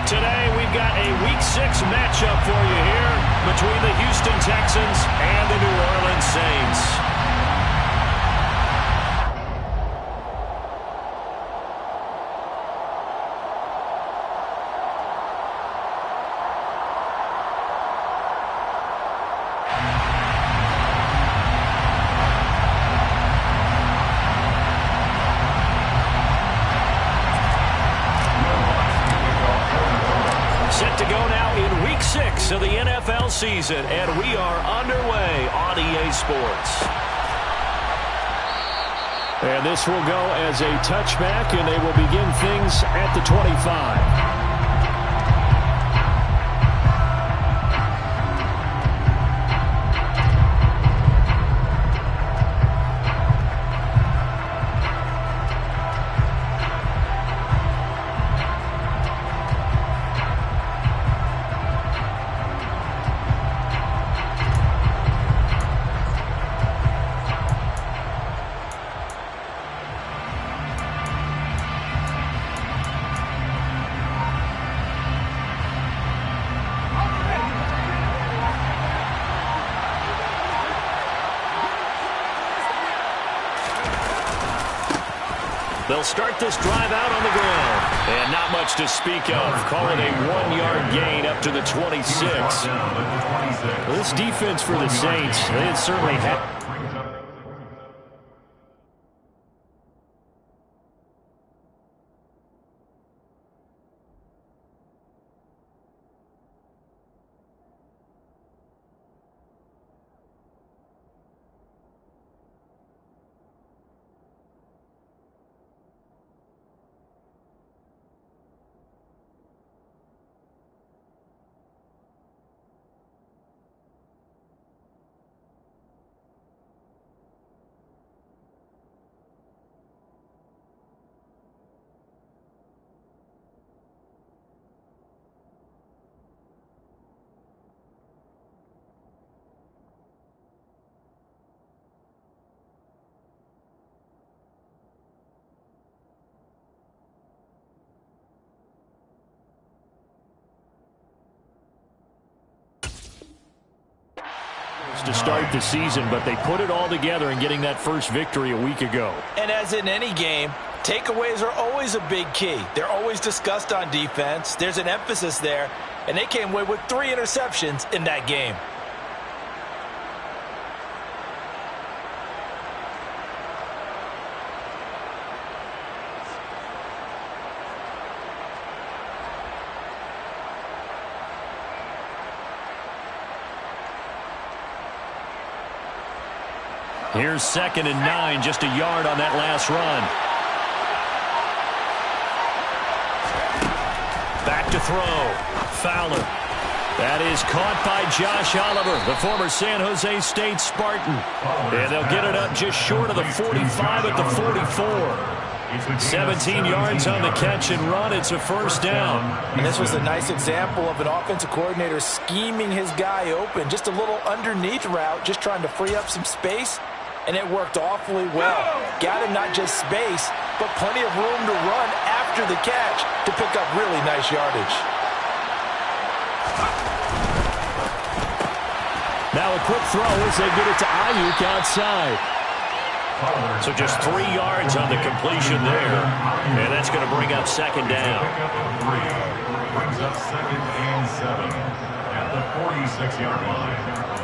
Today we've got a Week 6 matchup for you here between the Houston Texans and the New Orleans Saints. Set to go now in Week 6 of the NFL season, and we are underway on EA Sports. And this will go as a touchback, and they will begin things at the 25. They'll start this drive out on the ground. And not much to speak of. Call it a 1-yard gain up to the 26. Well, this defense for the Saints, they certainly have. To start the season, but they put it all together in getting that first victory a week ago. And as in any game, takeaways are always a big key. They're always discussed on defense. There's an emphasis there, and they came away with 3 interceptions in that game. Here's 2nd and 9, just a yard on that last run. Back to throw. Fowler. That is caught by Josh Oliver, the former San Jose State Spartan. And they'll get it up just short of the 45 at the 44. 17 yards on the catch and run. It's a first down. And this was a nice example of an offensive coordinator scheming his guy open. Just a little underneath route, just trying to free up some space. And it worked awfully well. Got him not just space, but plenty of room to run after the catch to pick up really nice yardage. Now a quick throw as they get it to Ayuk outside. So just 3 yards on the completion there. And that's going to bring up 2nd down. Brings up 2nd and 7 at the 46-yard line.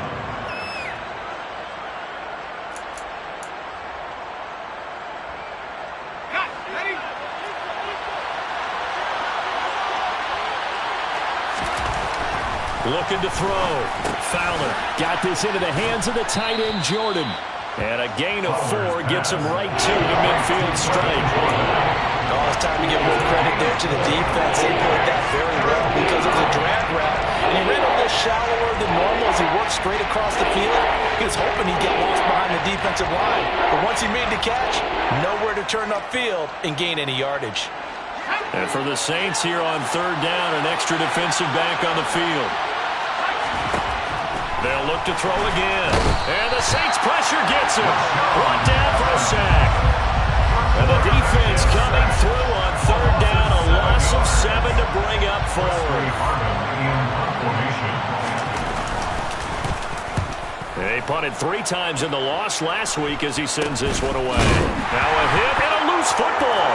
Looking to throw. Fowler got this into the hands of the tight end, Jordan. And a gain of 4 gets him right to the midfield strike. Oh, it's time to give a little credit there to the defense. They played that very well because it was a drag route. And he ran a little shallower than normal as he worked straight across the field. He was hoping he'd get lost behind the defensive line. But once he made the catch, nowhere to turn upfield and gain any yardage. And for the Saints here on 3rd down, an extra defensive back on the field. They'll look to throw again. And the Saints pressure gets him. Brought down for a sack. And the defense coming through on 3rd down. A loss of 7 to bring up 4. They punted 3 times in the loss last week as he sends this one away. Now a hit and a loose football.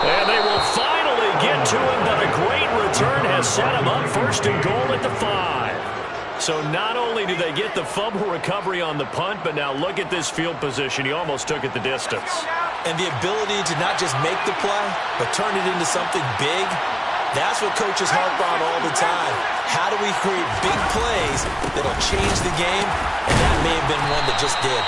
And they will finally get to him, but a great return has set him up first and goal at the 5. So not only do they get the fumble recovery on the punt, but now look at this field position. He almost took it the distance. And the ability to not just make the play, but turn it into something big, that's what coaches harp on all the time. How do we create big plays that'll change the game? And that may have been one that just did.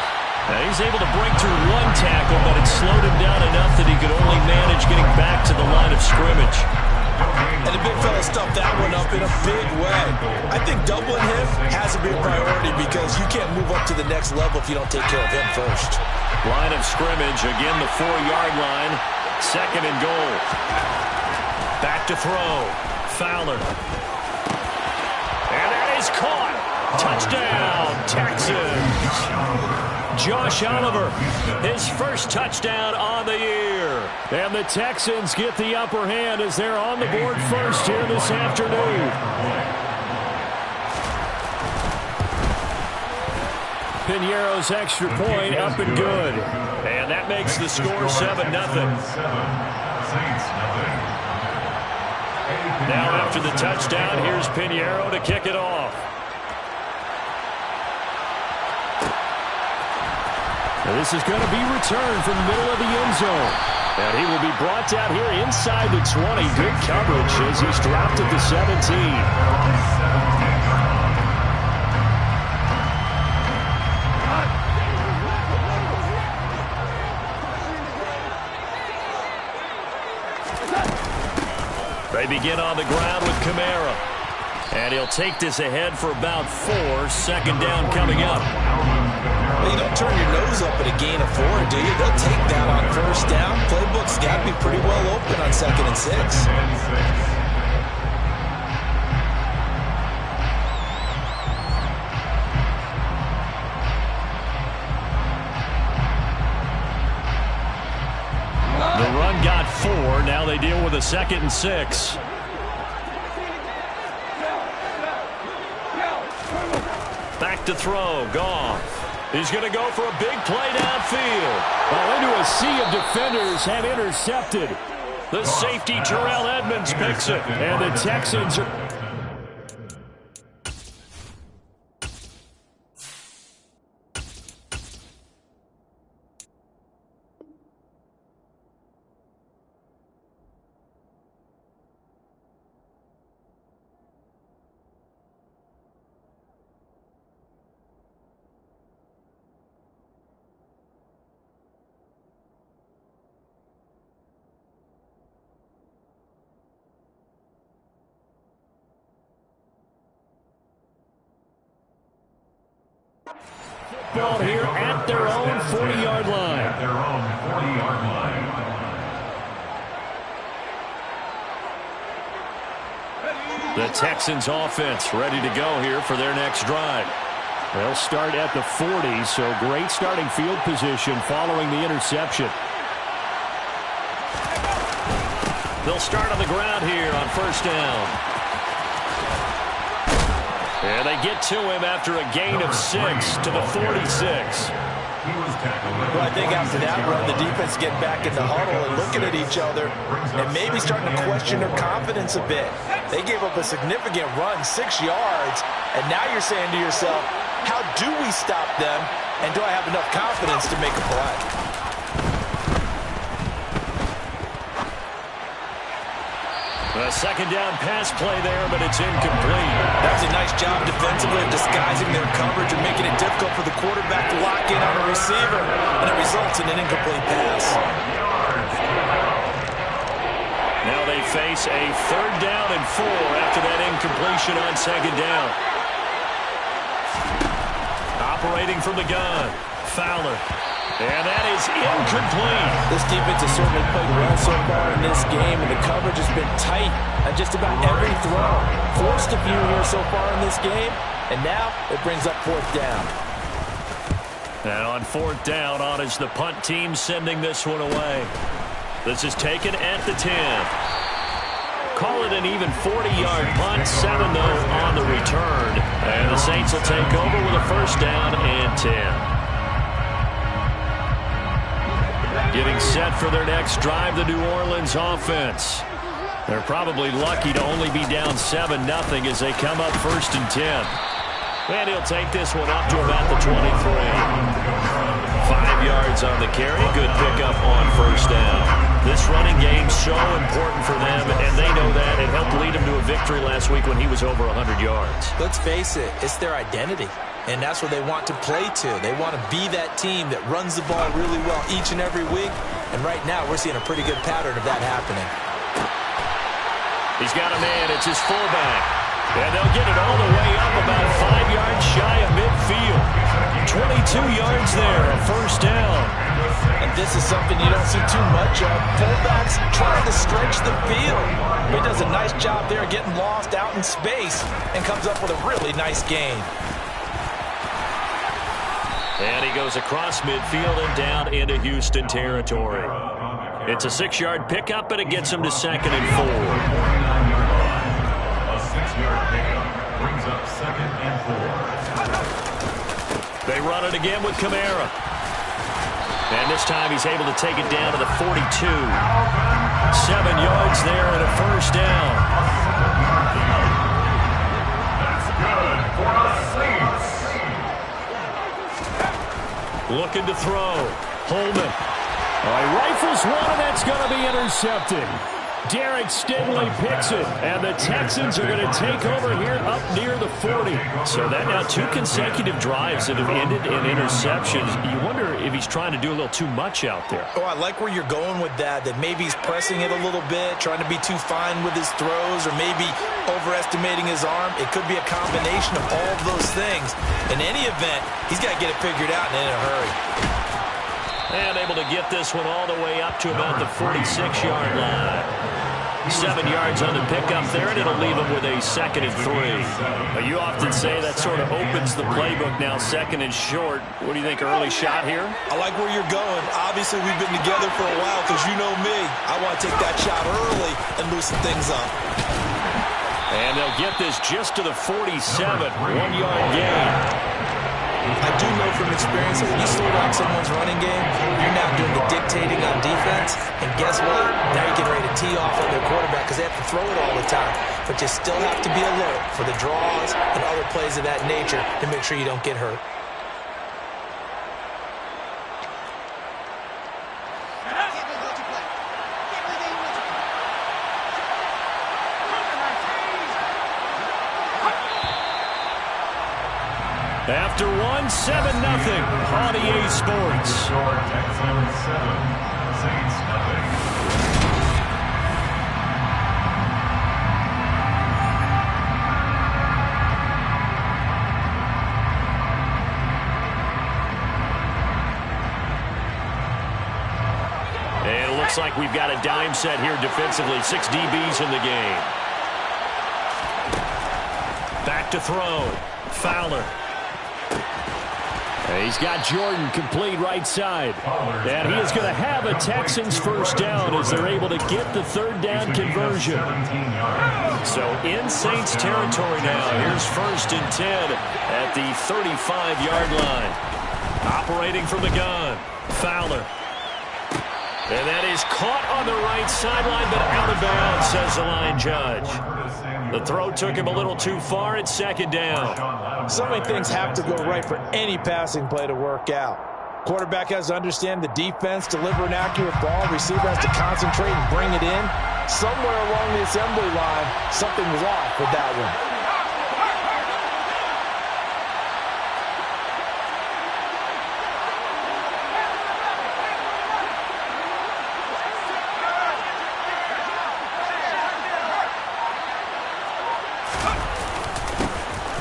Now he's able to break through 1 tackle, but it slowed him down enough that he could only manage getting back to the line of scrimmage. And the big fella stuffed that one up in a big way. I think doubling him has to be a priority because you can't move up to the next level if you don't take care of him first. Line of scrimmage, again the 4-yard line. 2nd and goal. Back to throw. Fowler. And that is caught. Touchdown, Texans. Josh Oliver, his first touchdown on the year. And the Texans get the upper hand as they're on the board first here this afternoon. Piñeiro's extra point up and good. And that makes the score 7-0. Now after the touchdown, here's Piñeiro to kick it off. Now this is going to be returned from the middle of the end zone. And he will be brought down here inside the 20. Good coverage as he's dropped at the 17. They begin on the ground with Kamara. And he'll take this ahead for about 4. 2nd down coming up. Well, you don't turn your nose up at a gain of 4, do you? They'll take that on 1st down. Playbook's got to be pretty well open on 2nd and 6. The run got 4. Now they deal with a 2nd and 6. Back to throw. Goff. He's going to go for a big play downfield. Well, into a sea of defenders and intercepted. The safety, Terrell Edmonds, picks it. And the Texans are... Ball here at their own 40-yard line. At their own 40-yard line. The Texans offense ready to go here for their next drive. They'll start at the 40, so great starting field position following the interception. They'll start on the ground here on 1st down. And they get to him after a gain of 6 to the 46. Well, I think after that run, the defense getting back in the huddle and looking at each other and maybe starting to question their confidence a bit. They gave up a significant run, 6 yards, and now you're saying to yourself, how do we stop them, and do I have enough confidence to make a play? A 2nd down pass play there, but it's incomplete. That was a nice job defensively of disguising their coverage and making it difficult for the quarterback to lock in on a receiver, and it results in an incomplete pass. Now they face a 3rd down and 4 after that incompletion on 2nd down. Operating from the gun, Fowler. And that is incomplete. This defense has certainly played well so far in this game, and the coverage has been tight on just about every throw. Forced a few here so far in this game, and now it brings up 4th down. And on 4th down, on is the punt team sending this one away. This is taken at the 10. Call it an even 40-yard punt, 7 though on the return. And the Saints will take over with a first down and 10. Getting set for their next drive, the New Orleans offense. They're probably lucky to only be down 7-0 as they come up first and 10. And he'll take this one up to about the 23. 5 yards on the carry. Good pickup on first down. This running game's so important for them, and they know that. It helped lead them to a victory last week when he was over 100 yards. Let's face it, it's their identity, and that's what they want to play to. They want to be that team that runs the ball really well each and every week, and right now we're seeing a pretty good pattern of that happening. He's got a man. It's his fullback. And they'll get it all the way up about 5 yards shy of midfield. 22 yards there, a first down. And this is something you don't see too much of. Fullbacks trying to stretch the field. He does a nice job there getting lost out in space and comes up with a really nice gain. And he goes across midfield and down into Houston territory. It's a 6-yard pickup, and it gets him to 2nd and 4. A 6-yard pickup brings up 2nd and 4. They run it again with Kamara. And this time he's able to take it down to the 42. 7 yards there and a first down. That's good for the Saints. Looking to throw. Holman. All right, rifles one, and that's going to be intercepted. Derek Stingley picks it, and the Texans are going to take over here up near the 40. So that now 2 consecutive drives that have ended in interceptions. You wonder if he's trying to do a little too much out there. Oh, I like where you're going with that maybe he's pressing it a little bit, trying to be too fine with his throws, or maybe overestimating his arm. It could be a combination of all of those things. In any event, he's got to get it figured out and in a hurry. And able to get this one all the way up to about the 46-yard line. 7 yards on the pickup there, and it'll leave him with a 2nd and 3. You often say that sort of opens the playbook now, 2nd and short. What do you think, early shot here? I like where you're going. Obviously, we've been together for a while because you know me. I want to take that shot early and loosen things up. And they'll get this just to the 47, 1-yard gain. I do know from experience that when you slow down someone's running game, you're now doing the dictating on defense. And guess what? Now you're getting ready to tee off on their quarterback because they have to throw it all the time. But you still have to be alert for the draws and other plays of that nature to make sure you don't get hurt. After 1, 7-0 on EA Sports. Texans 7, Saints nothing. And it looks like we've got a dime set here defensively. 6 DBs in the game. Back to throw. Fowler. He's got Jordan complete right side. And he is going to have a Texans first down as they're able to get the 3rd down conversion. So in Saints territory now. Here's 1st and 10 at the 35-yard line. Operating from the gun. Fowler. And that is caught on the right sideline, but out of bounds, says the line judge. The throw took him a little too far. It's 2nd down. So many things have to go right for any passing play to work out. Quarterback has to understand the defense, deliver an accurate ball. Receiver has to concentrate and bring it in. Somewhere along the assembly line, something was off with that one.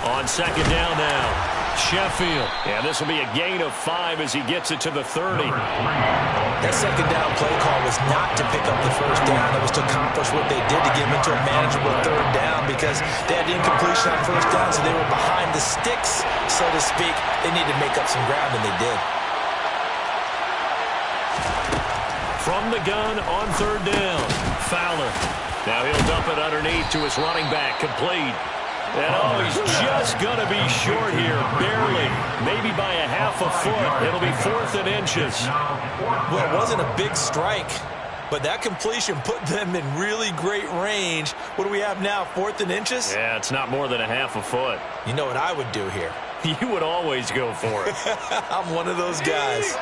On 2nd down now, Sheffield. And this will be a gain of 5 as he gets it to the 30. That 2nd down play call was not to pick up the first down. It was to accomplish what they did to get them into a manageable 3rd down because they had incompletion on first down, so they were behind the sticks, so to speak. They needed to make up some ground, and they did. From the gun on 3rd down, Fowler. Now he'll dump it underneath to his running back, complete. And he's just going to be short here, barely, maybe by a half a foot. It'll be 4th and inches. Well, it wasn't a big strike, but that completion put them in really great range. What do we have now, 4th and inches? Yeah, it's not more than a half a foot. You know what I would do here? You would always go for it. I'm one of those guys.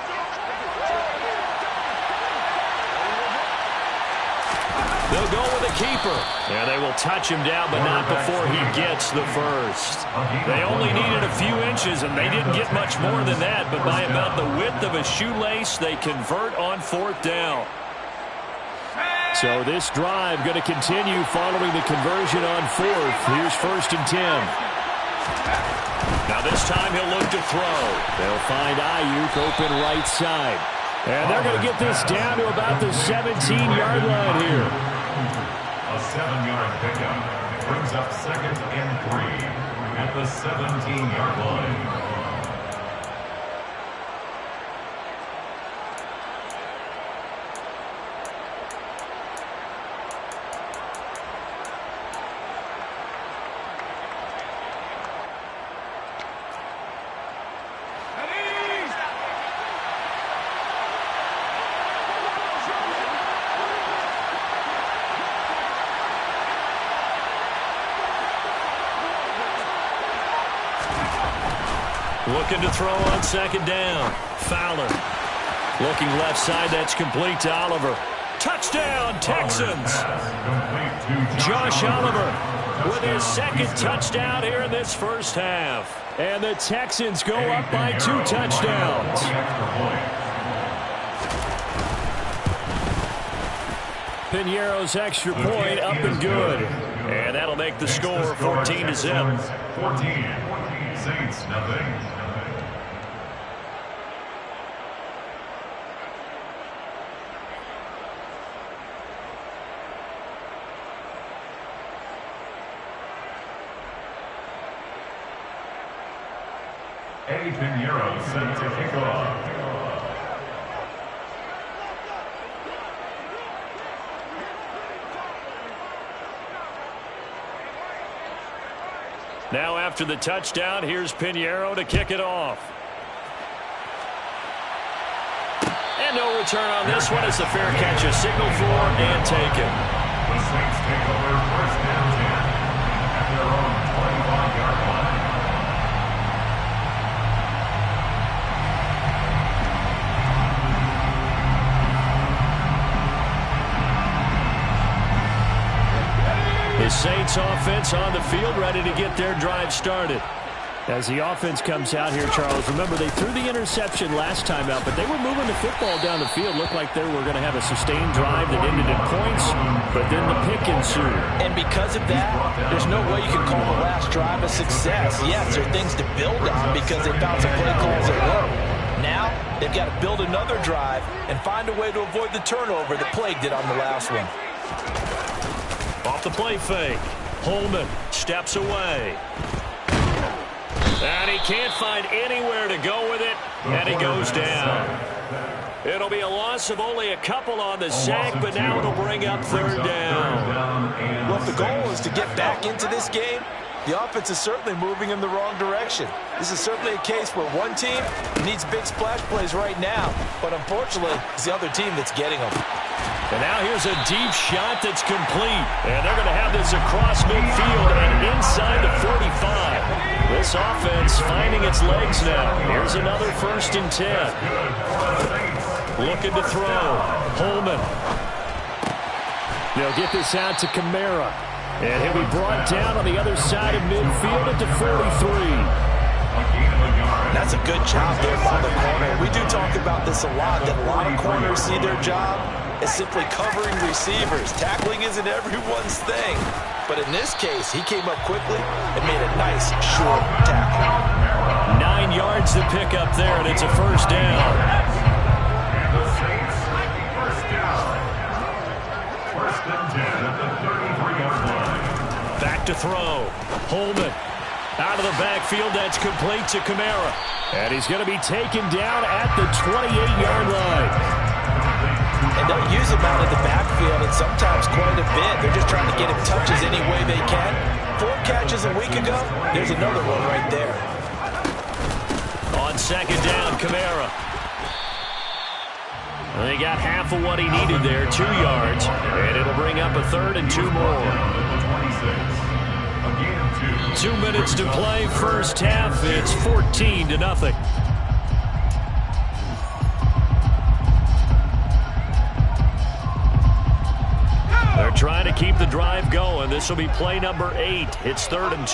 They'll go with the keeper. And they will touch him down, but not before he gets the first. They only needed a few inches, and they didn't get much more than that. But by about the width of a shoelace, they convert on 4th down. So this drive going to continue following the conversion on 4th. Here's 1st and 10. Now this time he'll look to throw. They'll find Ayuk open right side. And they're going to get this down to about the 17-yard line here. A 7-yard pickup brings up 2nd and 3 at the 17-yard line. Looking to throw on 2nd down. Fowler. Looking left side. That's complete to Oliver. Touchdown, Texans. Josh Oliver with his 2nd touchdown here in this first half. And the Texans go up by 2 touchdowns. Piñeiro's extra point up and good. And that'll make the score 14-0. 14. Saints, nothing. Piñeiro set to kick off. Now after the touchdown, here's Piñeiro to kick it off. And no return on this one. It's a fair catch, a signal for and taken. The Saints take over 1st and 10 at their own 25-yard line. The Saints offense on the field, ready to get their drive started. As the offense comes out here, Charles, remember they threw the interception last time out, but they were moving the football down the field. Looked like they were going to have a sustained drive that ended in points, but then the pick ensued. And because of that, there's no way you can call the last drive a success. Yes, there are things to build on because they found some play calls that work. Now, they've got to build another drive and find a way to avoid the turnover that plagued it on the last one. Off the play fake. Holman steps away. And he can't find anywhere to go with it, and he goes down. It'll be a loss of only a couple on the sack, but now it'll bring up 3rd down. Well, if the goal is to get back into this game, the offense is certainly moving in the wrong direction. This is certainly a case where one team needs big splash plays right now, but unfortunately, it's the other team that's getting them. And now here's a deep shot that's complete. And they're going to have this across midfield and inside the 45. This offense finding its legs now. Here's another 1st and 10. Looking to throw. Holman. They'll get this out to Kamara. And he'll be brought down on the other side of midfield at the 43. That's a good job there by the corner. We do talk about this a lot, that a lot of corners see their job as simply covering receivers. Tackling isn't everyone's thing. But in this case, he came up quickly and made a nice, short tackle. 9 yards to pick up there, and it's a 1st down. And the Saints, 1st down. 1st and 10 at the 33-yard line. Back to throw. Holman. Out of the backfield, that's complete to Kamara. And he's going to be taken down at the 28-yard line. And they'll use him out in the backfield, and sometimes quite a bit. They're just trying to get him touches any way they can. 4 catches a week ago. There's another one right there. On second down, Kamara. They got half of what he needed there, 2 yards. And it'll bring up a 3rd and 2 more. 2 minutes to play, first half. It's 14-0. They're trying to keep the drive going. This will be play number 8. It's 3rd and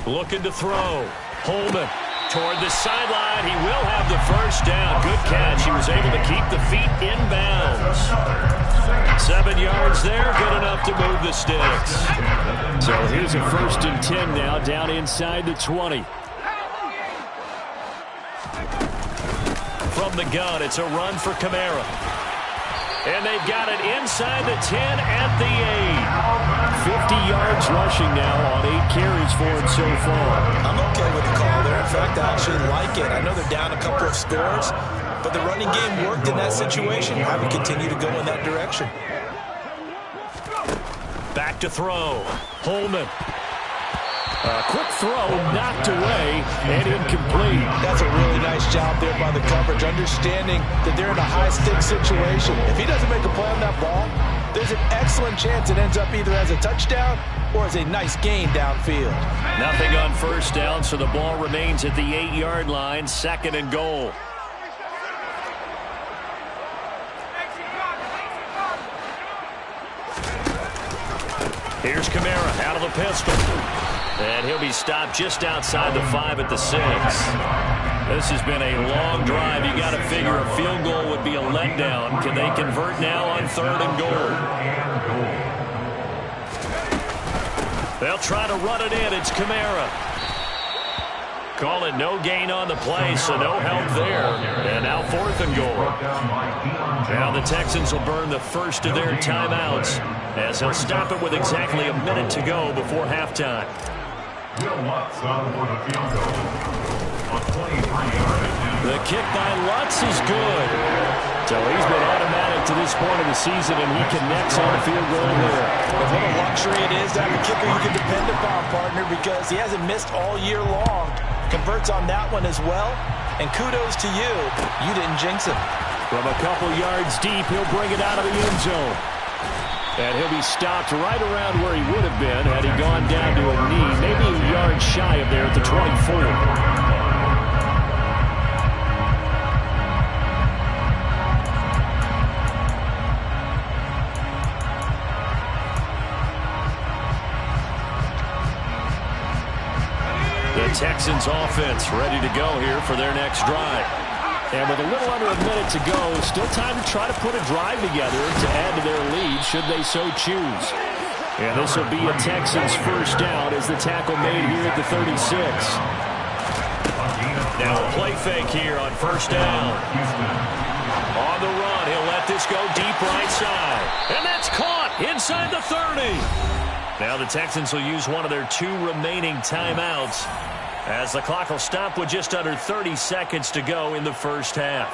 2. Looking to throw. Holman toward the sideline. He will have the first down. Good catch. He was able to keep the feet in bounds. 7 yards there. Good enough to move the sticks. So here's a 1st and 10 now, down inside the 20. From the gun, it's a run for Kamara. And they've got it inside the 10 at the 8. 50 yards rushing now on 8 carries for him so far. I'm okay with the call there. In fact, I actually like it. I know they're down a couple of scores, but the running game worked in that situation. I would continue to go in that direction. Back to throw. Holman. A quick throw knocked away and incomplete. That's a really nice job there by the coverage, understanding that they're in a high-stakes situation. If he doesn't make a play on that ball, there's an excellent chance it ends up either as a touchdown or as a nice gain downfield. Nothing on first down, so the ball remains at the 8-yard line, 2nd and goal. Here's Kamara out of the pistol. And he'll be stopped just outside the 5 at the 6. This has been a long drive. You got to figure a field goal would be a letdown. Can they convert now on 3rd and goal? They'll try to run it in. It's Kamara. Call it no gain on the play, so no help there. And now 4th and goal. Now the Texans will burn the first of their timeouts as they'll stop it with exactly a minute to go before halftime. The kick by Lutz is good. So he's been automatic to this point of the season, and he connects on the field goal there. But what a luxury it is to have a kicker you can depend upon, partner, because he hasn't missed all year long. Converts on that one as well. And kudos to you. You didn't jinx him. From a couple yards deep, he'll bring it out of the end zone. And he'll be stopped right around where he would have been had he gone down to a knee, maybe a yard shy of there at the 24. The Texans offense ready to go here for their next drive. And with a little under a minute to go, still time to try to put a drive together to add to their lead should they so choose. And this will be a Texans first down as the tackle made here at the 36. Now a play fake here on first down. On the run, he'll let this go deep right side. And that's caught inside the 30. Now the Texans will use one of their 2 remaining timeouts, as the clock will stop with just under 30 seconds to go in the first half.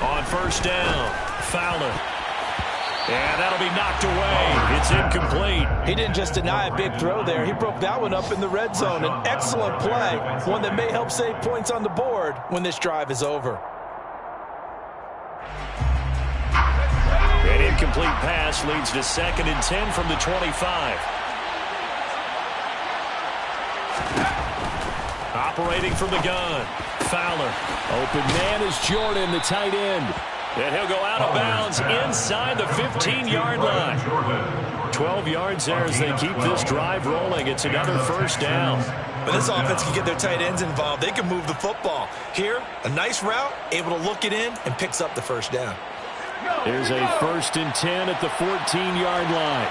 On first down, Fowler. And that'll be knocked away. It's incomplete. He didn't just deny a big throw there. He broke that one up in the red zone. An excellent play, one that may help save points on the board when this drive is over. An incomplete pass leads to 2nd and 10 from the 25. Operating from the gun. Fowler. Open man is Jordan, the tight end. And he'll go out of bounds inside the 15-yard line. 12 yards there as they keep this drive rolling. It's another first down. But this offense can get their tight ends involved. They can move the football. Here, a nice route, able to look it in, and picks up the first down. Here's a 1st and 10 at the 14-yard line.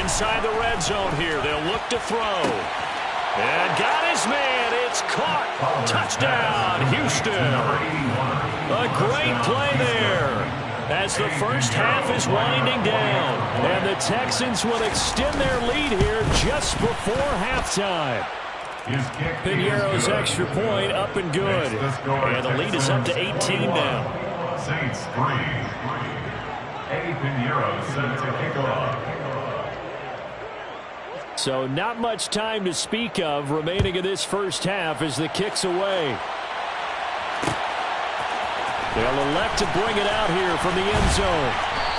Inside the red zone here. They'll look to throw. And got his man. It's caught. Touchdown, Houston. A great play there as the first half is winding down. And the Texans will extend their lead here just before halftime. Piñeiro's extra point up and good. And the lead is up to 18 now. Saints 3. Eddie Piñeiro set to kick off. So not much time to speak of remaining in this first half as the kick's away. They'll elect to bring it out here from the end zone.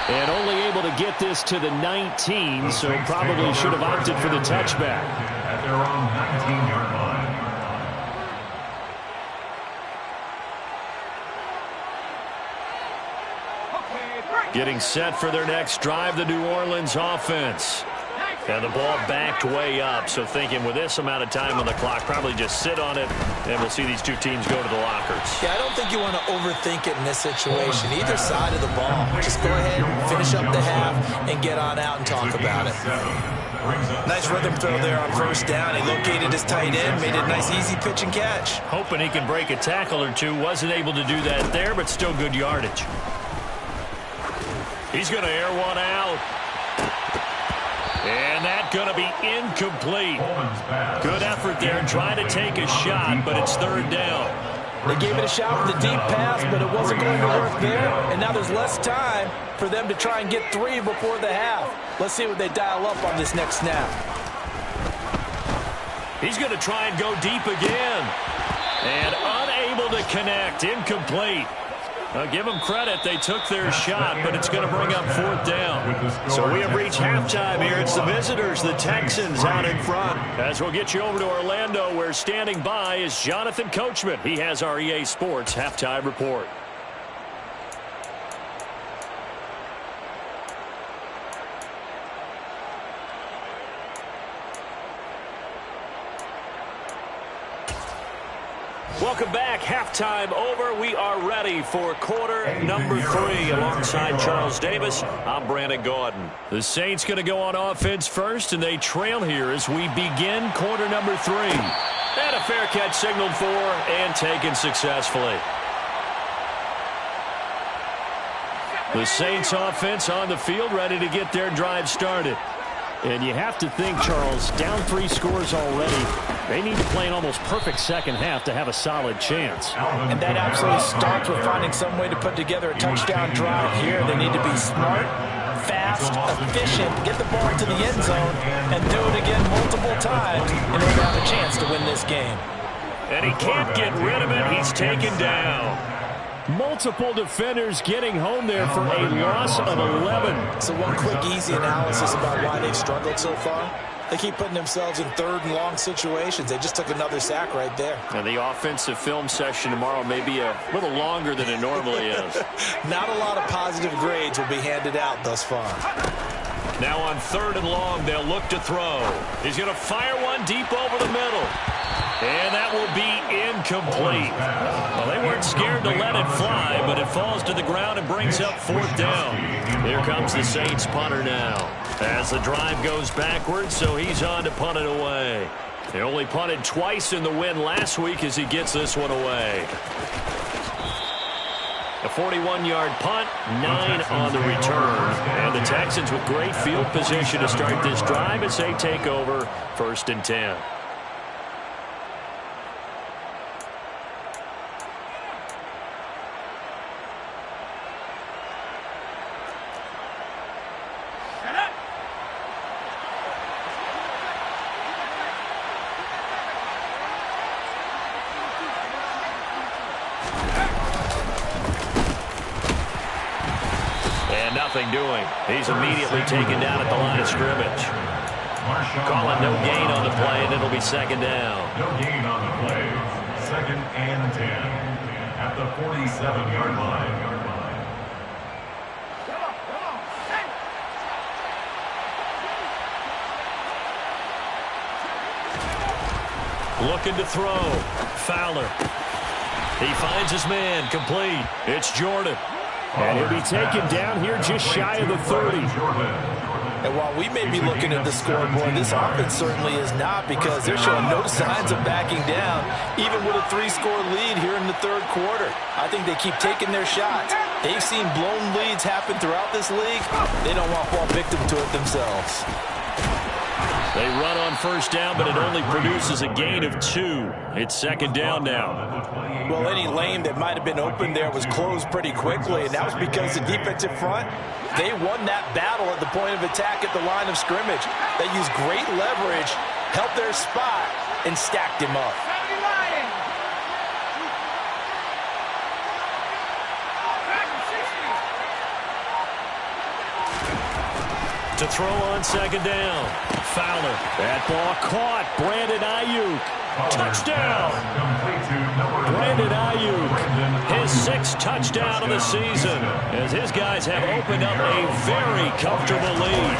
And only able to get this to the 19, so probably should have opted for the touchback. At their own 19-yard line. Getting set for their next drive, the New Orleans offense. And the ball backed way up, so thinking with this amount of time on the clock, probably just sit on it, and we'll see these two teams go to the lockers. Yeah, I don't think you want to overthink it in this situation. Either side of the ball. Just go ahead, finish up the half, and get on out and talk about it. Nice rhythm throw there on first down. He located his tight end, made it a nice easy pitch and catch. Hoping he can break a tackle or two. Wasn't able to do that there, but still good yardage. He's going to air one out. And that's going to be incomplete. Good effort there trying to take a shot, but it's third down. They gave it a shot with a deep pass, but it wasn't going to work there. And now there's less time for them to try and get three before the half. Let's see what they dial up on this next snap. He's going to try and go deep again. And unable to connect. Incomplete. I'll give them credit. They took their shot, but it's going to bring up fourth down. So we have reached halftime here. It's the visitors, the Texans, out in front. As we'll get you over to Orlando, where standing by is Jonathan Coachman. He has our EA Sports halftime report. Welcome back. Halftime over. We are ready for quarter number 3. Alongside Charles Davis, I'm Brandon Gaudin. The Saints going to go on offense first, and they trail here as we begin quarter number 3. And a fair catch signaled for and taken successfully. The Saints offense on the field, ready to get their drive started. And you have to think, Charles, down 3 scores already. They need to play an almost perfect second half to have a solid chance. And that absolutely starts with finding some way to put together a touchdown drive here. They need to be smart, fast, efficient, get the ball into the end zone, and do it again multiple times in order to have a chance to win this game. And he can't get rid of it. He's taken down. Multiple defenders getting home there for a loss of 11. So one quick, easy analysis about why they've struggled so far. They keep putting themselves in third and long situations. They just took another sack right there. And the offensive film session tomorrow may be a little longer than it normally is. Not a lot of positive grades will be handed out thus far. Now on third and long, they'll look to throw. He's going to fire one deep over the middle. And that will be incomplete. Well, they weren't scared to let it fly, but it falls to the ground and brings up fourth down. Here comes the Saints punter now. As the drive goes backwards, so he's on to punt it away. They only punted twice in the win last week as he gets this one away. A 41-yard punt, 9 on the return. And the Texans with great field position to start this drive as they take over first and 10. Nothing doing. He's immediately taken down at the line of scrimmage. Calling no gain on the play, and it'll be second down. No gain on the play. Second and 10 at the 47-yard line. Looking to throw. Fowler. He finds his man. Complete. It's Jordan. And he'll be taken down here just shy of the 30. And while we may be looking at the scoreboard, this offense certainly is not, because they're showing no signs of backing down, even with a 3-score lead here in the third quarter. I think they keep taking their shots. They've seen blown leads happen throughout this league. They don't want to fall victim to it themselves. They run on first down, but it only produces a gain of 2. It's second down now. Well, any lane that might have been open there was closed pretty quickly, and that was because the defensive front, they won that battle at the point of attack at the line of scrimmage. They used great leverage, held their spot, and stacked him up. To throw on second down. Fowler. That ball caught. Brandon Ayuk. Touchdown. Brandon Ayuk. His 6th touchdown of the season, as his guys have opened up a very comfortable lead.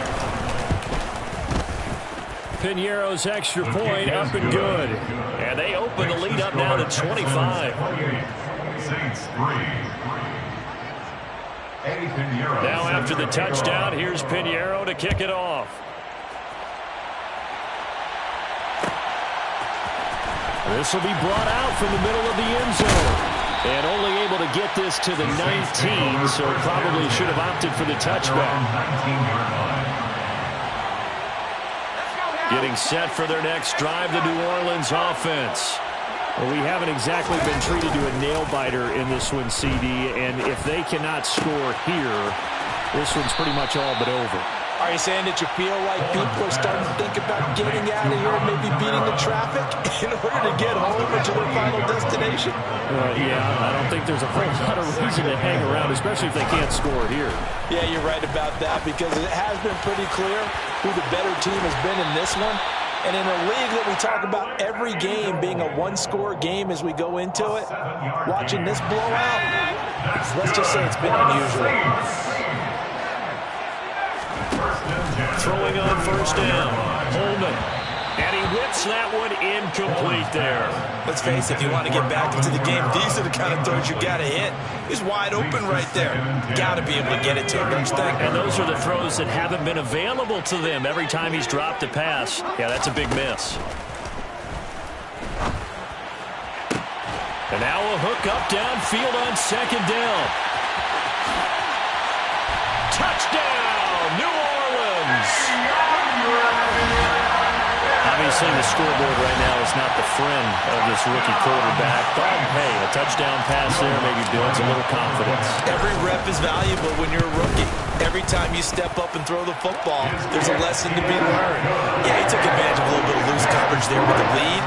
Pinheiro's extra point up and good. And they open the lead up now to 25. Saints 3. Now after the touchdown, here's Pinheiro to kick it off. This will be brought out from the middle of the end zone. And only able to get this to the 19, so probably should have opted for the touchback. Getting set for their next drive, the New Orleans offense. Well, we haven't exactly been treated to a nail-biter in this one, CD, and if they cannot score here, this one's pretty much all but over. Are you saying that you feel like people are starting to think about getting out of here and maybe beating the traffic in order to get home or to their final destination? Yeah, I don't think there's a whole lot of reason to hang around, especially if they can't score here. Yeah, you're right about that, because it has been pretty clear who the better team has been in this one. And in a league that we talk about every game being a 1-score game as we go into it, watching this blowout, let's just say it's been unusual. Throwing on first down, Holman. And he whips that one incomplete there. Let's face it, if you want to get back into the game, these are the kind of throws you got to hit. He's wide open right there. Got to be able to get it to him, don't you think? And those are the throws that haven't been available to them every time he's dropped a pass. Yeah, that's a big miss. And now a hook up downfield on second down. Touchdown, New Orleans! Obviously, the scoreboard right now is not the friend of this rookie quarterback. But, hey, a touchdown pass there maybe builds a little confidence. Every rep is valuable when you're a rookie. Every time you step up and throw the football, there's a lesson to be learned. Yeah, he took advantage of a little bit of loose coverage there with the lead.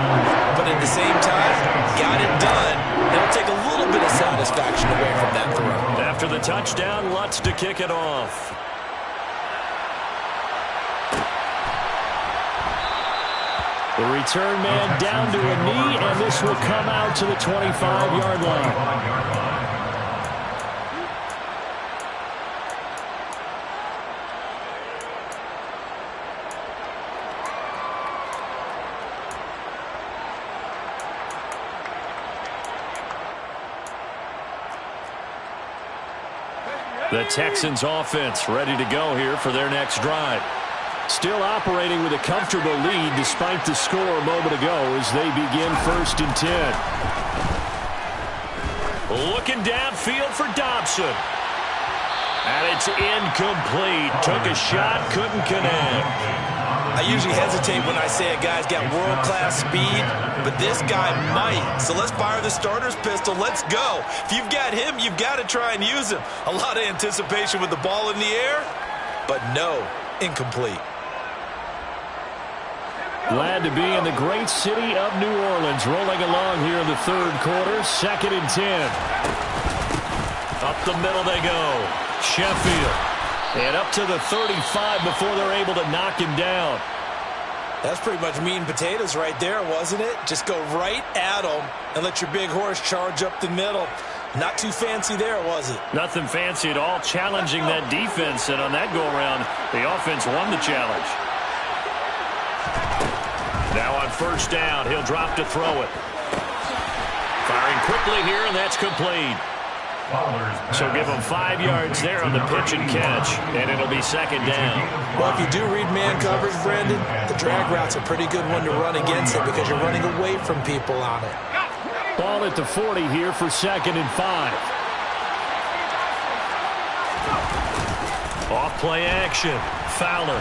But at the same time, got it done. It'll take a little bit of satisfaction away from that throw. After the touchdown, Lutz to kick it off. The return man down to a knee, and this will come out to the 25-yard line. The Texans offense ready to go here for their next drive. Still operating with a comfortable lead despite the score a moment ago as they begin 1st and 10. Looking downfield for Dobson. And it's incomplete. Took a shot, couldn't connect. I usually hesitate when I say a guy's got world-class speed, but this guy might. So let's fire the starter's pistol. Let's go. If you've got him, you've got to try and use him. A lot of anticipation with the ball in the air, but no, incomplete. Glad to be in the great city of New Orleans, rolling along here in the third quarter, 2nd and 10. Up the middle they go. Sheffield. And up to the 35 before they're able to knock him down. That's pretty much meat and potatoes right there, wasn't it? Just go right at him and let your big horse charge up the middle. Not too fancy there, was it? Nothing fancy at all, challenging that defense. And on that go-around, the offense won the challenge. Now on first down, he'll drop to throw it. Firing quickly here, and that's complete. So give him 5 yards there on the pitch and catch, and it'll be second down. Well, if you do read man coverage, Brandon, the drag route's a pretty good one to run against it because you're running away from people on it. Ball at the 40 here for second and 5. Off play action. Fowler.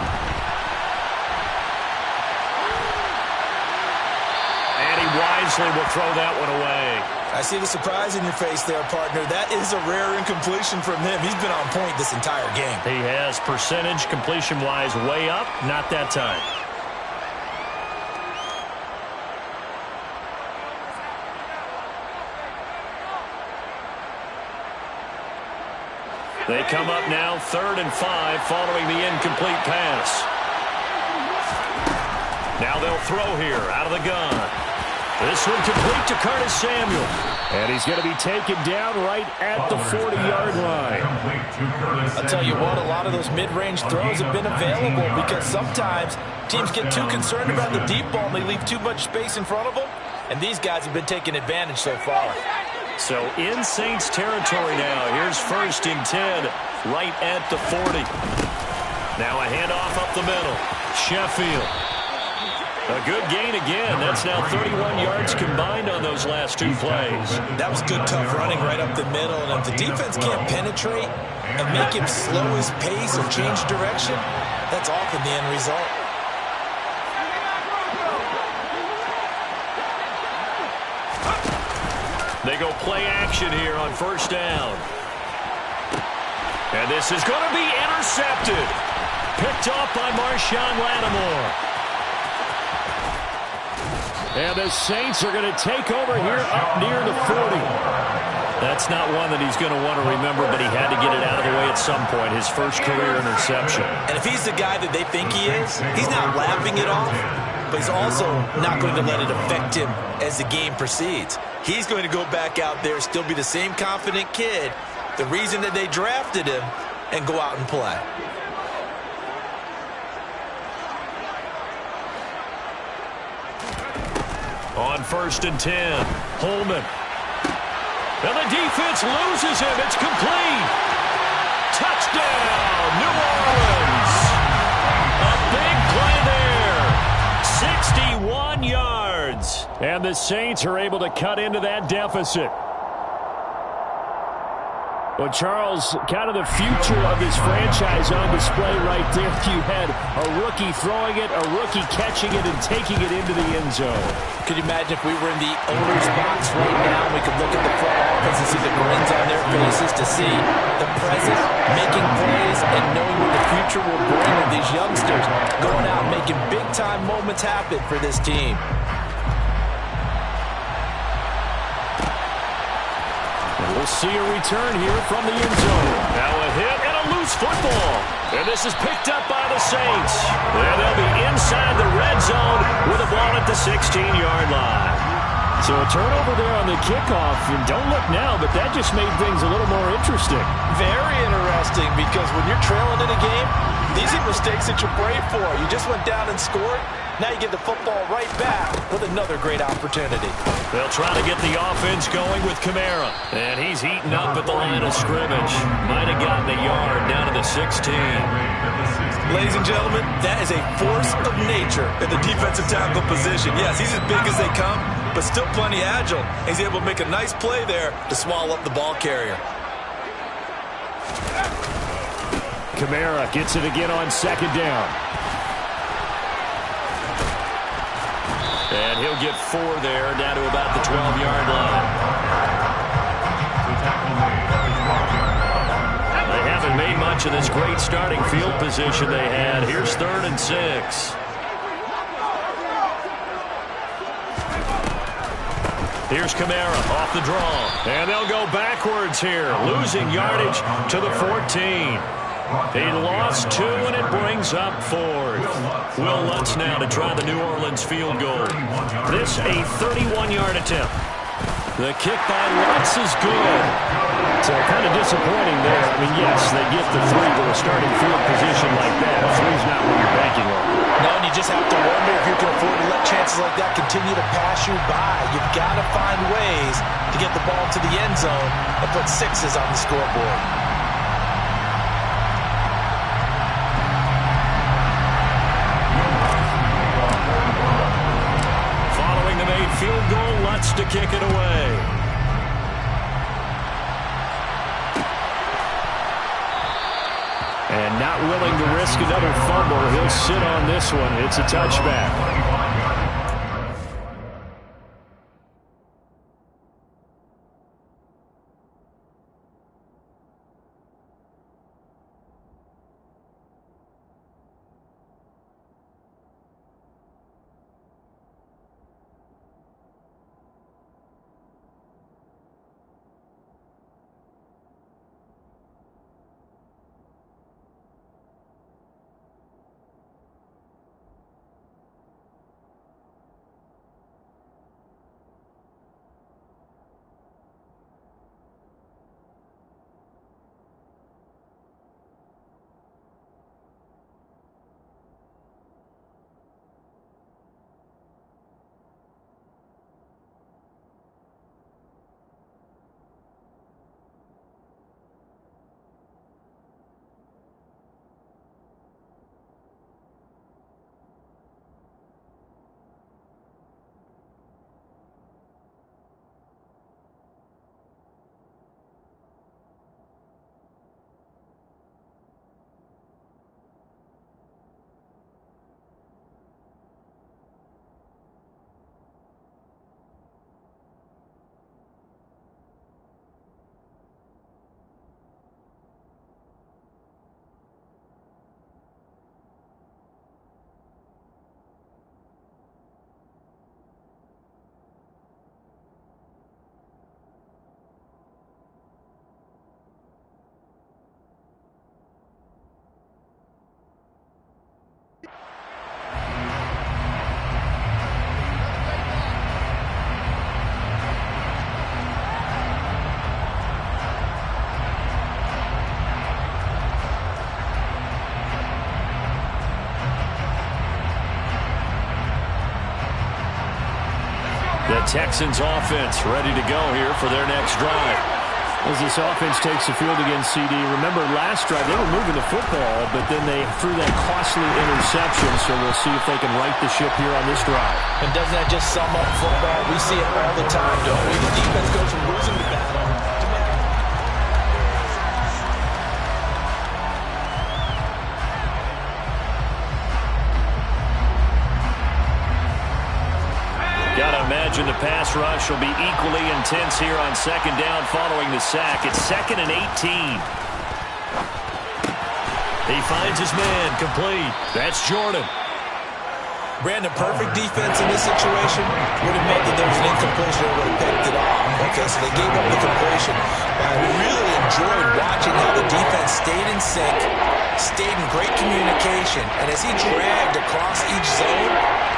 And he wisely will throw that one away. I see the surprise in your face there, partner. That is a rare incompletion from him. He's been on point this entire game. He has percentage completion-wise way up. Not that time. They come up now, 3rd and 5, following the incomplete pass. Now they'll throw here, out of the gun. This one complete to Curtis Samuel. And he's going to be taken down right at the 40-yard line. I'll tell you what, a lot of those mid-range throws have been available because sometimes teams get too concerned about the deep ball and they leave too much space in front of them. And these guys have been taking advantage so far. So in Saints territory now. Here's 1st and 10 right at the 40. Now a handoff up the middle. Sheffield. A good gain again. That's now 31 yards combined on those last 2 plays. That was good, tough running right up the middle. And if the defense can't penetrate and make him slow his pace or change direction, that's often the end result. They go play action here on 1st down. And this is going to be intercepted. Picked off by Marshawn Lattimore. And the Saints are going to take over here up near the 40. That's not one that he's going to want to remember, but he had to get it out of the way at some point, his first career interception. And if he's the guy that they think he is, he's not laughing it off, but he's also not going to let it affect him as the game proceeds. He's going to go back out there, still be the same confident kid, the reason that they drafted him, and go out and play. On 1st and 10, Holman. And the defense loses him. It's complete. Touchdown, New Orleans. A big play there. 61 yards. And the Saints are able to cut into that deficit. Well, Charles, kind of the future of this franchise on display right there. You had a rookie throwing it, a rookie catching it, and taking it into the end zone. Could you imagine if we were in the owner's box right now, we could look at the front office and see the grins on their faces to see the present, making plays, and knowing what the future will bring with these youngsters going out and making big-time moments happen for this team. We'll see a return here from the end zone. Now a hit and a loose football. And this is picked up by the Saints. And they'll be inside the red zone with a ball at the 16-yard line. So a turnover there on the kickoff. And don't look now, but that just made things a little more interesting. Very interesting, because when you're trailing in a game, these are mistakes that you pray for. You just went down and scored. Now you get the football right back with another great opportunity. They'll try to get the offense going with Kamara. And he's heating up at the line of scrimmage. Might have gotten a yard down to the 16. Ladies and gentlemen, that is a force of nature in the defensive tackle position. Yes, he's as big as they come, but still plenty agile. He's able to make a nice play there to swallow up the ball carrier. Kamara gets it again on 2nd down. And he'll get 4 there, down to about the 12-yard line. They haven't made much of this great starting field position they had. Here's 3rd and 6. Here's Kamara off the draw. And they'll go backwards here, losing yardage to the 14. He lost 2, and it brings up 4th. Will Lutz now to try the New Orleans field goal. This a 31-yard attempt. The kick by Lutz is good. So kind of disappointing there. I mean, yes, they get the 3 to a starting field position like that. 3's not what you're banking on. No, and you just have to wonder if you can afford to let chances like that continue to pass you by. You've got to find ways to get the ball to the end zone and put 6s on the scoreboard. Following the made field goal, Lutz to kick it away. And not willing to risk another fumble. He'll sit on this one. It's a touchback. The Texans offense ready to go here for their next drive. As this offense takes the field against CD, remember last drive they were moving the football, but then they threw that costly interception, so we'll see if they can right the ship here on this drive. And doesn't that just sum up football? We see it all the time, don't we? The defense goes from losing the battle to making. Gotta imagine the pass rush will be equally intense here on second down following the sack. It's 2nd and 18. He finds his man, complete. That's Jordan. Brandon, perfect defense in this situation would have meant that there was an incompletion or would have picked it off. Okay, so they gave up the completion. I really enjoyed watching how the defense stayed in sync, stayed in great communication, and as he dragged across each zone,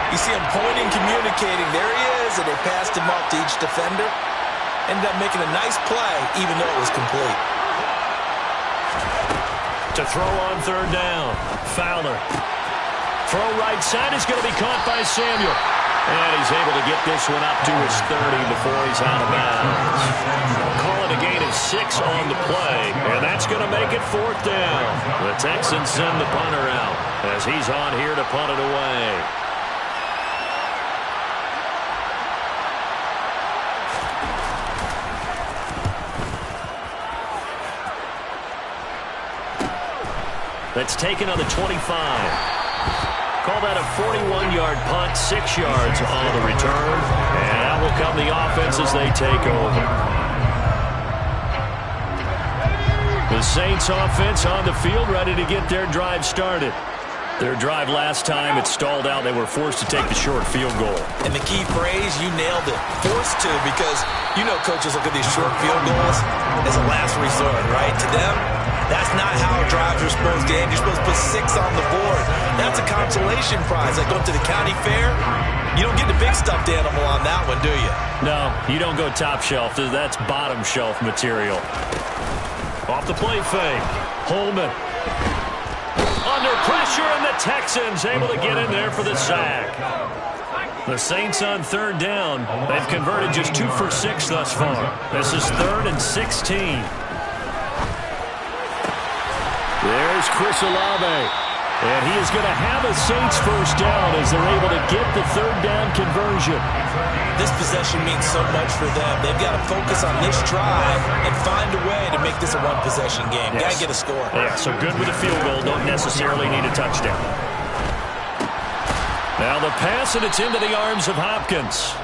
you see him pointing, communicating. There he is, and they passed him up to each defender. Ended up making a nice play, even though it was complete. To throw on third down, Fowler. Throw right side is going to be caught by Samuel. And he's able to get this one up to his 30 before he's out of bounds. Calling a gain of 6 on the play, and that's going to make it 4th down. The Texans send the punter out as he's on here to punt it away. That's taken on the 25. Call that a 41-yard punt, 6 yards on the return. And out will come the offense as they take over. The Saints offense on the field ready to get their drive started. Their drive last time, it stalled out. They were forced to take the short field goal. And the key phrase, you nailed it. Forced to, because you know coaches look at these short field goals as a last resort, right? To them, that's not how drives are supposed to end. You're supposed to put 6 on the board. That's a consolation prize. Like going to the county fair, You don't get the big stuffed animal on that one, do you? No, you don't go top shelf. That's bottom shelf material. Off the play fake. Holman. Under pressure, and the Texans able to get in there for the sack. The Saints on third down. They've converted just 2 for 6 thus far. This is 3rd and 16. There's Chris Olave. And he is going to have a Saints first down as they're able to get the third down conversion. This possession means so much for them. They've got to focus on this drive and find a way to make this a one-possession game. Yes. Got to get a score. Yeah, so good with a field goal. Don't necessarily need a touchdown. Now the pass, and it's into the arms of Hopkins.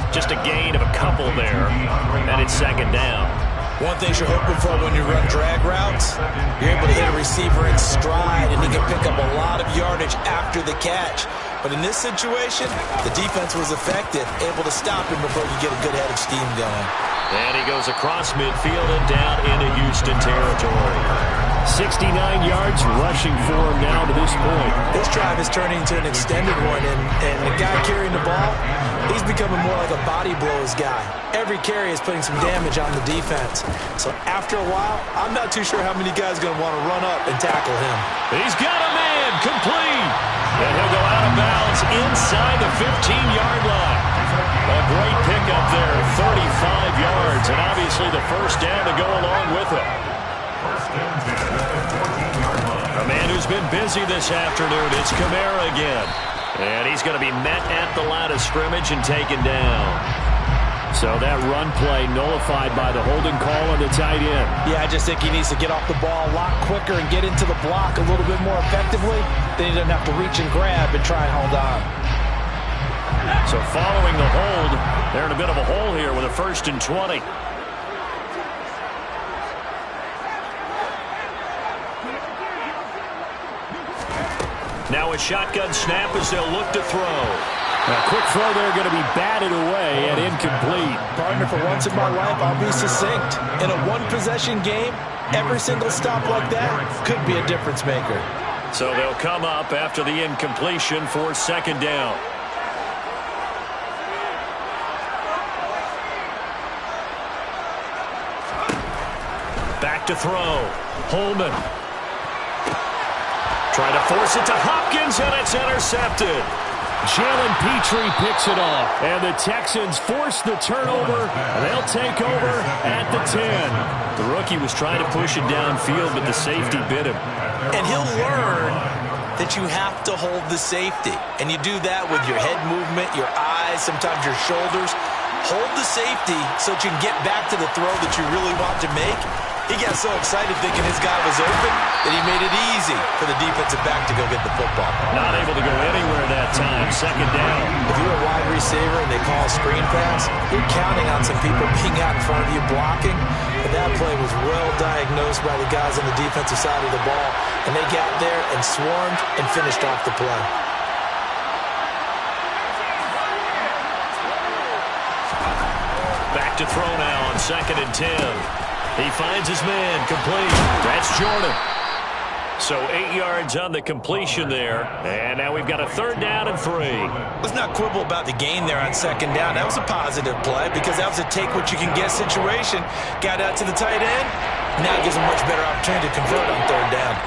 Just a gain of a couple there, and it's 2nd down. One thing you're hoping for when you run drag routes, you're able to hit a receiver in stride, and he can pick up a lot of yardage after the catch. But in this situation, the defense was effective, able to stop him before you get a good head of steam going. And he goes across midfield and down into Houston territory. 69 yards rushing for him now to this point. This drive is turning into an extended one, and the guy carrying the ball, he's becoming more like a body blows guy. Every carry is putting some damage on the defense. So after a while, I'm not too sure how many guys are going to want to run up and tackle him. He's got a man, complete. And he'll go out of bounds inside the 15-yard line. A great pickup there, 35 yards, and obviously the first down to go along with it. A man who's been busy this afternoon is Kamara again. And he's going to be met at the line of scrimmage and taken down. So that run play nullified by the holding call on the tight end. Yeah, I just think he needs to get off the ball a lot quicker and get into the block a little bit more effectively. Then he doesn't have to reach and grab and try and hold on. So following the hold, they're in a bit of a hole here with a 1st and 20. Now a shotgun snap as they'll look to throw. A quick throw there going to be batted away and incomplete. Partner, for once in my life, I'll be succinct. In a one-possession game, every single stop like that could be a difference maker. So they'll come up after the incompletion for 2nd down. Back to throw. Holman. Trying to force it to Hopkins, and it's intercepted. Jalen Petrie picks it off, and the Texans force the turnover. They'll take over at the 10. The rookie was trying to push it downfield, but the safety bit him. And he'll learn that you have to hold the safety. And you do that with your head movement, your eyes, sometimes your shoulders. Hold the safety so that you can get back to the throw that you really want to make. He got so excited thinking his guy was open that he made it easy for the defensive back to go get the football. Not able to go anywhere that time. 2nd down. If you're a wide receiver and they call a screen pass, you're counting on some people being out in front of you blocking. But that play was well diagnosed by the guys on the defensive side of the ball. And they got there and swarmed and finished off the play. Back to throw now on 2nd and 10. He finds his man, complete. That's Jordan. So 8 yards on the completion there. And now we've got a 3rd down and 3. Let's not quibble about the gain there on 2nd down. That was a positive play because that was a take-what-you-can-get situation. Got out to the tight end. Now it gives a much better opportunity to convert on 3rd down.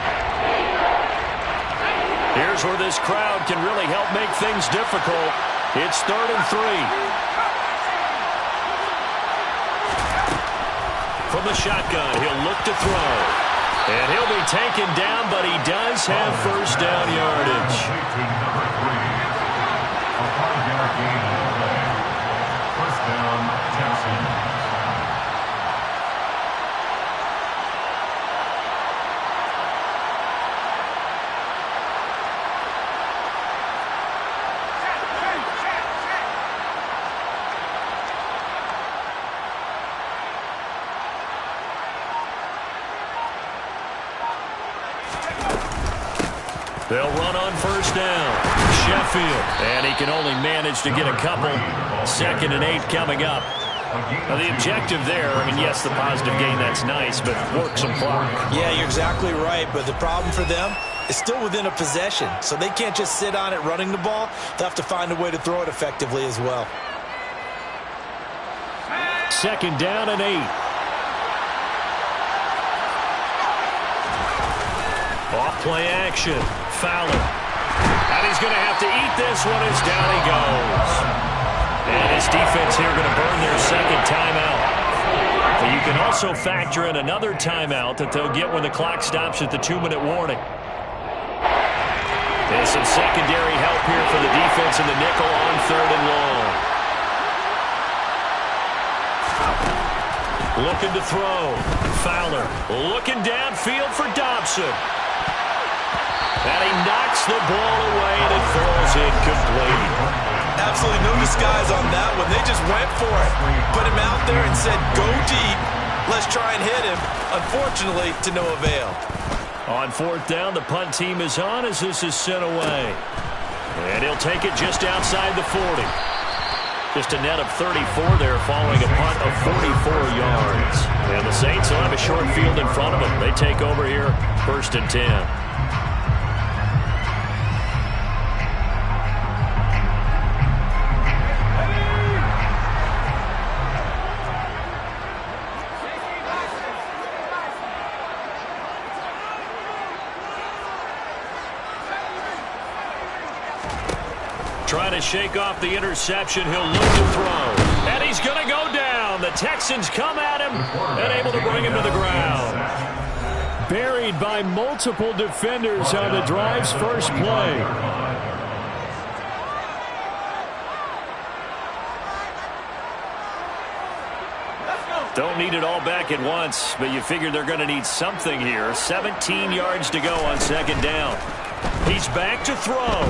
Here's where this crowd can really help make things difficult. It's 3rd and 3. From the shotgun, he'll look to throw. And he'll be taken down, but he does have first down yardage. A 5-yard gain on the play. First down, Texans. They'll run on first down. Sheffield. And he can only manage to get a couple. 2nd and 8 coming up. Now the objective there, I mean, yes, the positive gain, that's nice, but work some clock. Yeah, you're exactly right. But the problem for them, is still within a possession, so they can't just sit on it running the ball. They'll have to find a way to throw it effectively as well. 2nd down and 8. Off play action. Fowler. And he's going to have to eat this one as down he goes. And his defense here going to burn their 2nd timeout. But you can also factor in another timeout that they'll get when the clock stops at the 2-minute warning. And some secondary help here for the defense in the nickel on 3rd and long. Looking to throw. Fowler looking downfield for Dobson. And he knocks the ball away and it falls incomplete. Absolutely no disguise on that one. They just went for it. Put him out there and said, go deep. Let's try and hit him. Unfortunately, to no avail. On 4th down, the punt team is on as this is sent away. And he'll take it just outside the 40. Just a net of 34 there following a punt of 44 yards. And the Saints will have a short field in front of them. They take over here, 1st and 10. Trying to shake off the interception. He'll look to throw. And he's going to go down. The Texans come at him and able to bring him to the ground. Buried by multiple defenders on the drive's first play. Don't need it all back at once, but you figure they're going to need something here. 17 yards to go on 2nd down. He's back to throw.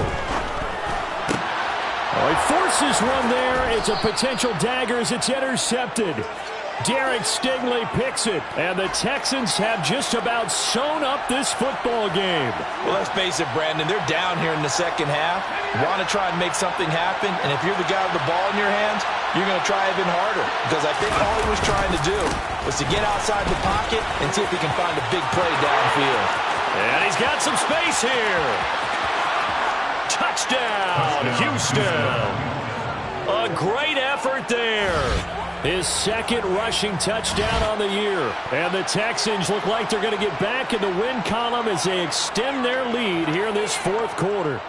Oh, he forces one there. It's a potential dagger as it's intercepted. Derek Stingley picks it, and the Texans have just about sewn up this football game. Well, let's face it, Brandon, they're down here in the 2nd half. Want to try and make something happen, and if you're the guy with the ball in your hands, you're going to try even harder, because I think all he was trying to do was to get outside the pocket and see if he can find a big play downfield. And he's got some space here. Touchdown, Houston. A great effort there. His 2nd rushing touchdown on the year. And the Texans look like they're going to get back in the win column as they extend their lead here in this 4th quarter.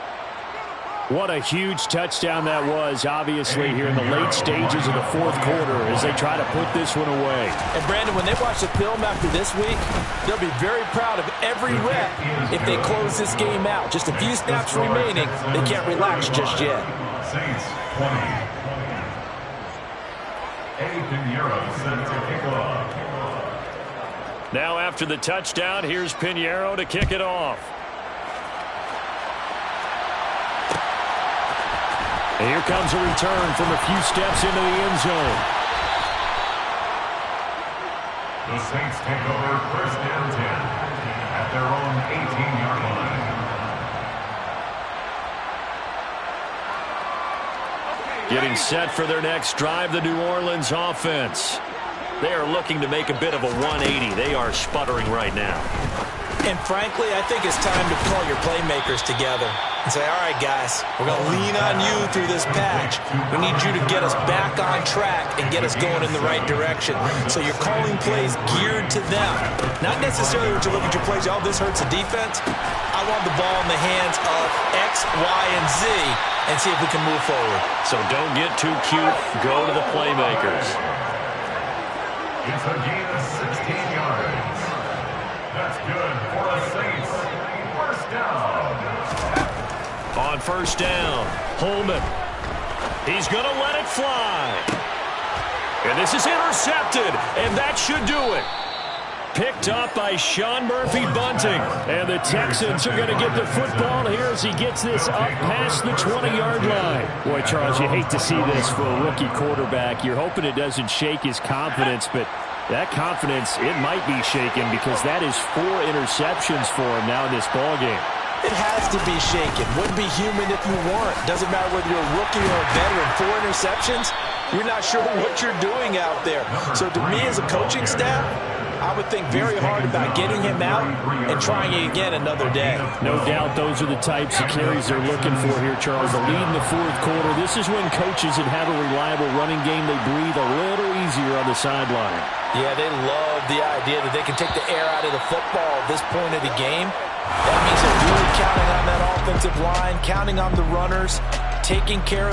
What a huge touchdown that was, obviously, here in the late stages of the 4th quarter as they try to put this one away. And, Brandon, when they watch the film after this week, they'll be very proud of every rep if they close this game out. Just a few snaps remaining. They can't relax just yet. Saints 20. Now after the touchdown, here's Pinheiro to kick it off. And here comes a return from a few steps into the end zone. The Saints take over 1st and 10 at their own 18-yard line. Getting set for their next drive, the New Orleans offense. They are looking to make a bit of a 180. They are sputtering right now. And frankly, I think it's time to call your playmakers together and say, all right, guys, we're going to lean on you through this patch. We need you to get us back on track and get us going in the right direction. So you're calling plays geared to them. Not necessarily what you look at your plays, oh, this hurts the defense. I want the ball in the hands of X, Y, and Z and see if we can move forward. So don't get too cute. Go to the playmakers. It's a gain of 16 yards. That's good for the Saints. 1st down. On 1st down, Holman. He's going to let it fly. And this is intercepted, and that should do it. Picked up by Sean Murphy-Bunting. And the Texans are going to get the football here as he gets this up past the 20-yard line. Boy, Charles, you hate to see this for a rookie quarterback. You're hoping it doesn't shake his confidence, but that confidence, it might be shaken because that is 4 interceptions for him now in this ballgame. It has to be shaken. Wouldn't be human if you weren't. Doesn't matter whether you're a rookie or a veteran. 4 interceptions, you're not sure what you're doing out there. So to me as a coaching staff, I would think very hard about getting him out and trying it again another day. No doubt those are the types of carries they're looking for here, Charles. The lead in the fourth quarter. This is when coaches that have a reliable running game, they breathe a little easier on the sideline. Yeah, they love the idea that they can take the air out of the football at this point of the game. That means they're really counting on that offensive line, counting on the runners, taking care of